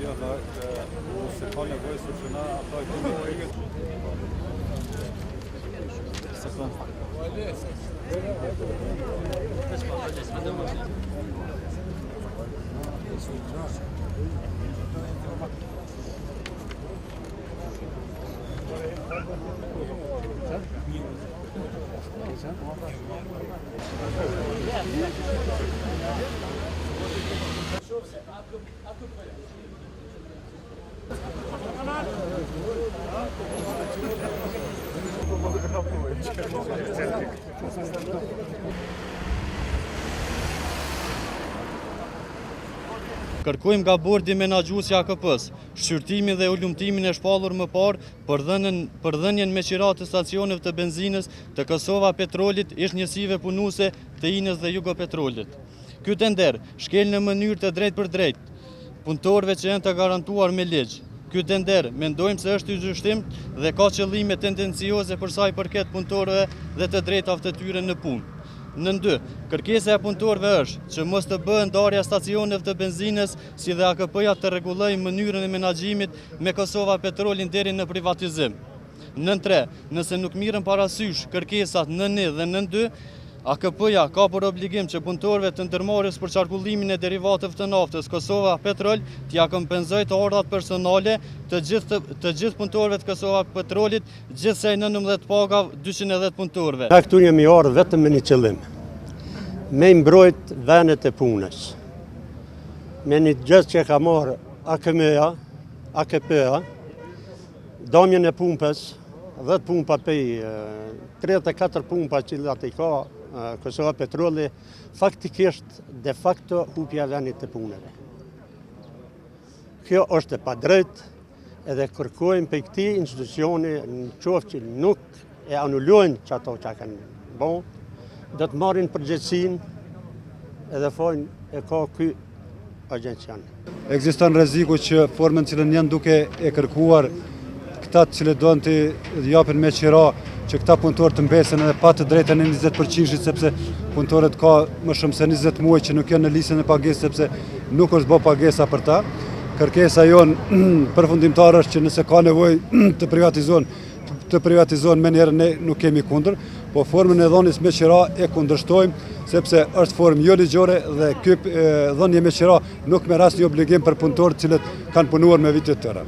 Jo, se ka nevojë sepse na ata e kemi rregët. Kërkojmë nga bordi menaxhuesi i AKP-s shqyrtimin dhe ulumtimin e shpallur më parë për dhënien me qirat të stacioneve të benzinës të Kosova Petrolit, ish njësive punuese të Inës dhe Jugopetrolit. Ky tender shkel në mënyrë të drejtë për drejtë punëtorëve që janë të garantuar me ligj. Ky tender mendojmë se është i zhyshtim dhe ka qëllime tendencioze për sa i përket punëtorëve dhe të drejtave të tyre në punë. Në 2, kërkesa e punëtorëve është që mos të bëhen ndarja stacioneve të benzinës si dhe AKP-ja të rregullojë mënyrën e menaxhimit me Kosova Petrolin deri në privatizim. Në 3, nëse nuk mirën parasysh kërkesat në 1 dhe në 2, AKP-ja ka për obligim që punëtorëve të ndërmarrjes për qarkullimin e derivateve të naftës Kosova Petrol t'ia kompenzojë të ardhat personale të gjithë punëtorëve të Kosova Petrolit, gjithsej në 19 pagave 210 punëtorëve. Ne këtu jemi ardhur vetëm me një qëllim, me mbrojt vendet e punës. Me një gjë që ka marrë AKP-ja, damjen e pumpës, 10 pumpa pej 34 pumpa që i ka Kosova Petroli, faktikisht de facto hupja vendit të punëve. Kjo është e padrejtë edhe kërkojmë për këti institucioni në qoftë që nuk e anullojnë që ato që kanë bon, do të marrin përgjegjësinë edhe fojnë e ka ky agjencion. Ekziston rreziku që formën cilën janë duke e kërkuar këta që doan të japin me qira që këta punëtorë të mbesen edhe pa të drejtën e 20%, sepse punëtorët ka më shumë se 20 muaj që nuk janë në listën e pagesë sepse nuk është bë pagesa për ta. Kërkesa jonë përfundimtare është që nëse ka nevojë të privatizohen me njerë, ne nuk kemi kundër, po formën e dhënies me qira e kundërshtojmë sepse është formë jo ligjore dhe ky dhënie me qira nuk merr asnjë obligim për punëtorët cilët kanë punuar me vite të tëra.